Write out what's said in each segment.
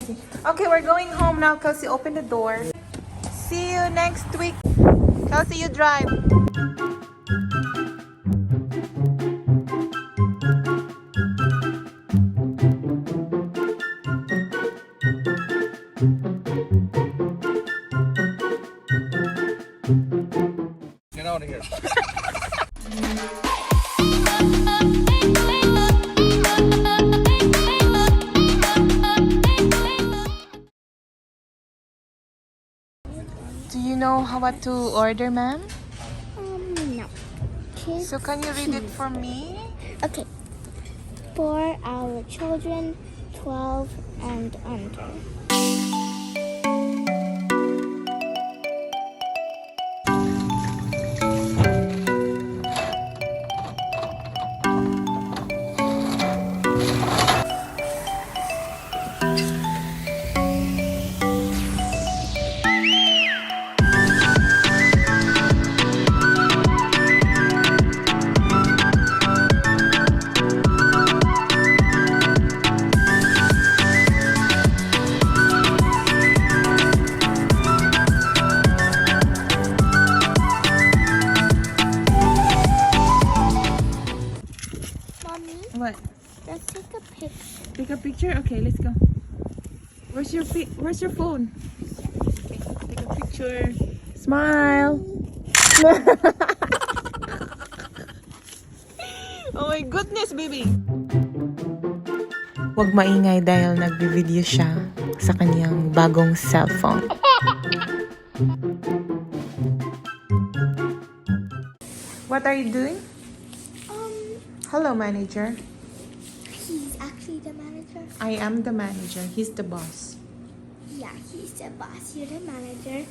Kelsey. Okay, we're going home now. Kelsey, open the door. See you next week. Kelsey, you drive. Get out of here. Do you know what to order, ma'am? No. Kids So can you read it cheese. for me? Okay. For our children 12 and under. Mommy, What? let's take a picture. Take a picture? Okay, let's go. Where's your phone? Okay, take a picture. Smile. Oh my goodness, baby. Huwag maingay dahil nagbi-video siya sa kanyang bagong cellphone. What are you doing? Hello, manager. He's actually the manager. I am the manager. He's the boss. Yeah, he's the boss. You're the manager.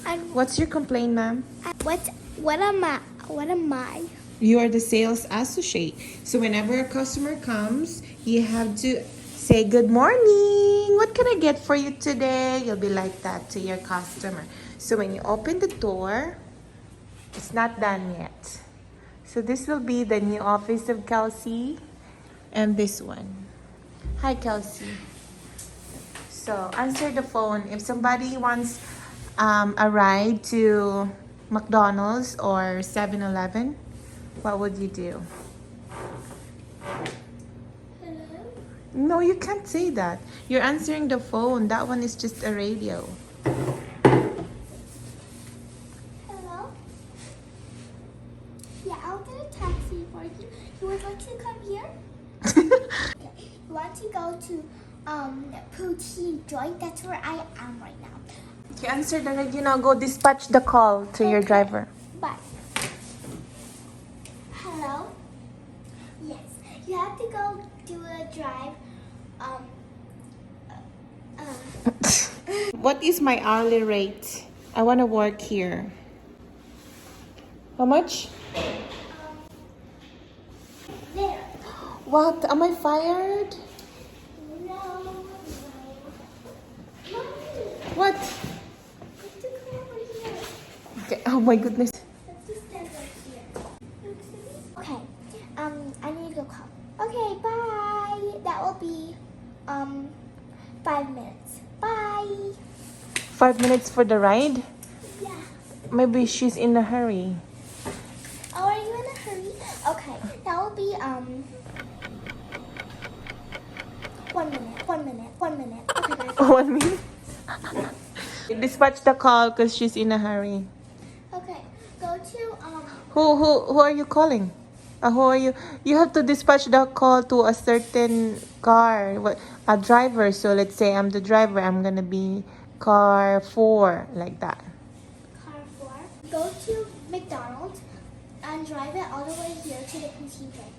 And What's your complaint, ma'am? what am I? What am I? You are the sales associate. So whenever a customer comes, you have to say, good morning. What can I get for you today? You'll be like that to your customer. So when you open the door, it's not done yet. So this will be the new office of Kelsey and this one. Hi, Kelsey. So answer the phone. If somebody wants a ride to McDonald's or 7-Eleven, what would you do? Hello. No, you can't say that. You're answering the phone. That one is just a radio. Hello. Yeah, I'll get a taxi for you. You would like to come here? Okay. You want to go to Poutine Joint? That's where I am right now. You answer the radio now. Go dispatch the call to your driver. Bye. Hello? Yes. You have to go do a drive. What is my hourly rate? I want to work here. How much? There. What? Am I fired? No. What? Let's just go over here. Okay. Oh my goodness. Let's just stand right here. Okay. I need to go call. Okay, bye. That will be 5 minutes. Bye. 5 minutes for the ride? Yeah. Maybe she's in a hurry. Oh, are you in a hurry? Okay. That will be 1 minute. 1 minute. 1 minute. Okay, guys. 1 minute? Dispatch the call because she's in a hurry. Okay. Go to Who are you calling? Who are you? You have to dispatch the call to a certain car, a driver. So let's say I'm the driver. I'm gonna be car 4, like that. car 4. Go to McDonald's and drive it all the way here to the Poutine Joint.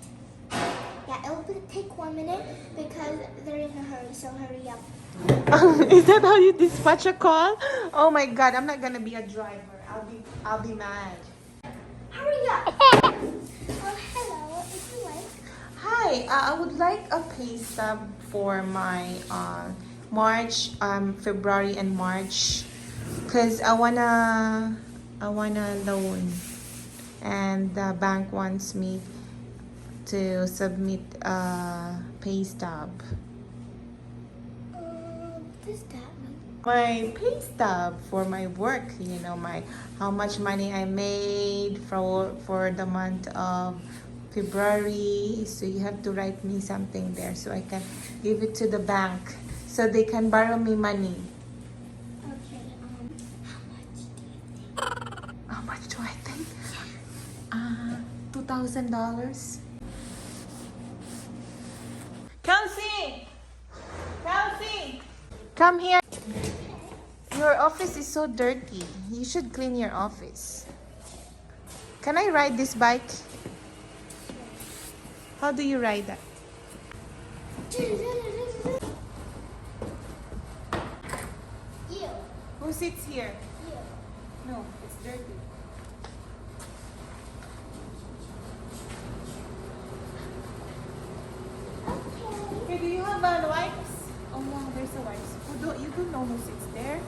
Yeah, it will take 1 minute because they're in a hurry. So hurry up. Is that how you dispatch a call? Oh my God! I'm not gonna be a driver. I'll be mad. Hurry up. Oh, hello. If you like. Hi, I would like a pay stub for my March, February and March, cause I wanna loan, and the bank wants me to submit a pay stub. does that mean? My pay stub for my work, you know, my how much money I made for the month of February. So you have to write me something there so I can give it to the bank so they can borrow me money. Okay, How much do I think? $2,000. Kelsey! Kelsey! Come here. Your office is so dirty. You should clean your office. Can I ride this bike? How do you ride that? You. Who sits here? You. No, it's dirty. Okay. Hey, do you have wipes? Oh no, there's a wipes. You don't know who sits there.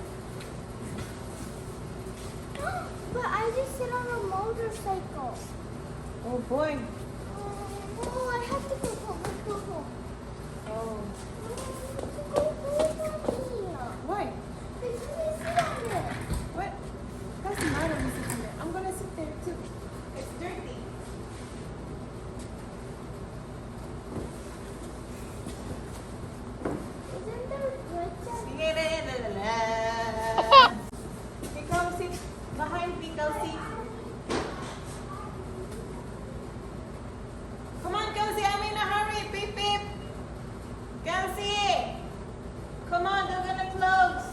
But I just sit on a motorcycle. Oh boy. Oh, I have to go home. Let's go home. Oh. Go home. Why? Because I sit on it. What? Doesn't matter who's sitting there. I'm gonna sit there too. It's dirty. Isn't there good that? Ikaw sit behind me, Kelsey. Come on, Kelsey, I'm in a hurry. Beep, beep. Kelsey! Come on, they're gonna close.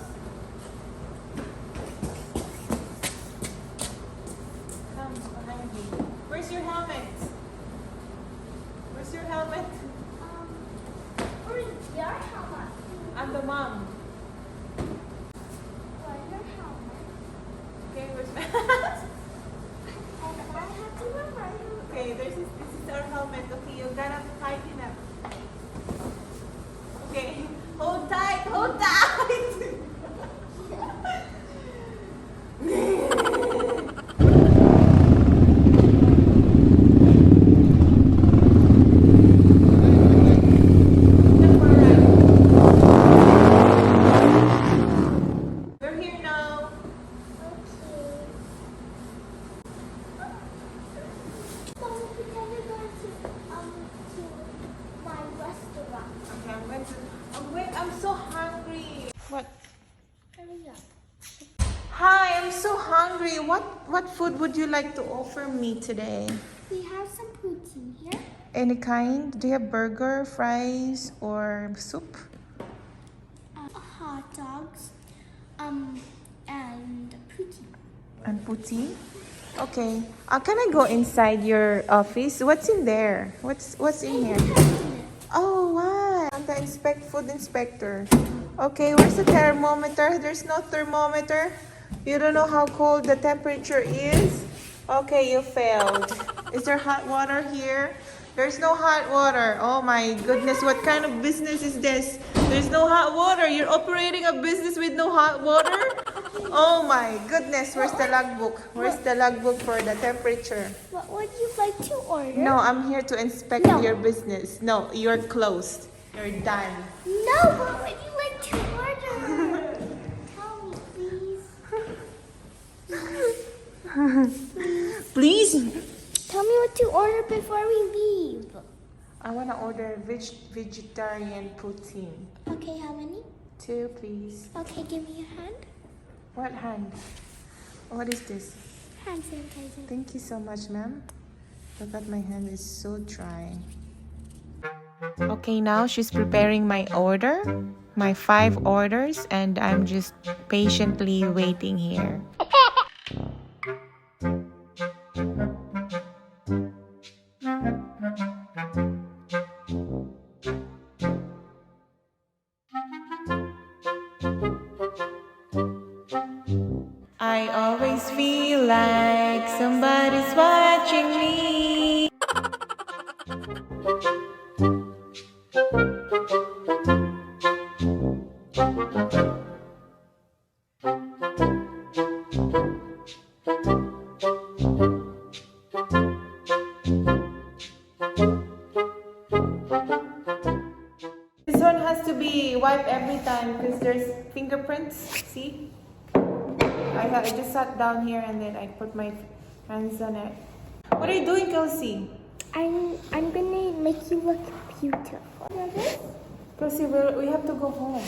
Come behind me. Where's your helmet? Where's your helmet? Where's your helmet? I'm the mom. Where's your helmet? Okay, where's my And I have to remember. Okay, this is our helmet. Okay, you gotta tighten up. Okay, hold tight, hold tight. We're here now. Okay. So we pretend we're going to my restaurant. Okay, I'm going to. Oh, wait, I'm so hungry. What? Hurry up. Hi, I'm so hungry. What food would you like to offer me today? We have some poutine here. Any kind? Do you have burger, fries, or soup? Hot dogs. And poutine. And poutine? Okay. Can I go inside your office? What's in there? What's in here? Oh, wow. I'm the food inspector. Okay, where's the thermometer? There's no thermometer. You don't know how cold the temperature is? Okay, you failed. Is there hot water here? There's no hot water. Oh my goodness, what kind of business is this? There's no hot water. You're operating a business with no hot water? Oh my goodness, where's the logbook? Where's the logbook for the temperature? What would you like to order? No, I'm here to inspect No. your business. No, you're closed. You're done. No, what would you like to order? Tell me, please. Please? Tell me what to order before we leave. I want to order vegetarian poutine. Okay, how many? 2, please. Okay, give me your hand. What hand? What is this? Hand sanitizer. Thank you so much, ma'am. Look at my hand is so dry. Okay, now she's preparing my order, my 5 orders, and I'm just patiently waiting here. I always feel like somebody's watching me. This one has to be wiped every time because there's fingerprints. See? I just sat down here and then I put my hands on it. What are you doing, Kelsey? I'm gonna make you look beautiful. Kelsey, we have to go home.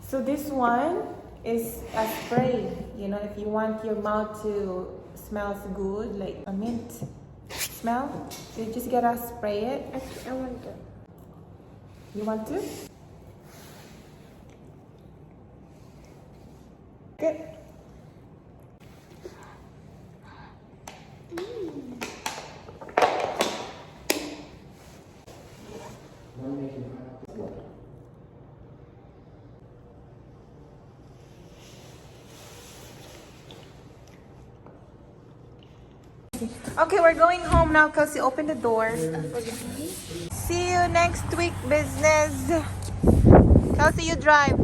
So this one is a spray. You know, if you want your mouth to smells good, like a mint smell, so you just gotta spray it. I want to. You want to? Good. Okay, we're going home now, Kelsey. Open the door. See you next week, business. Kelsey, you drive.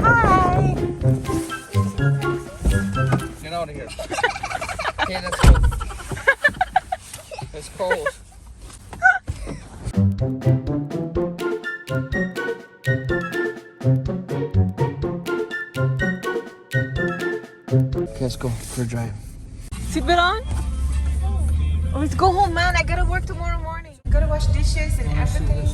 Hi. Get out of here. Okay, let's go. It's cold. Okay, let's go for a drive. Seatbelt on? Oh, let's go home, man. I gotta work tomorrow morning. Gotta wash dishes and everything.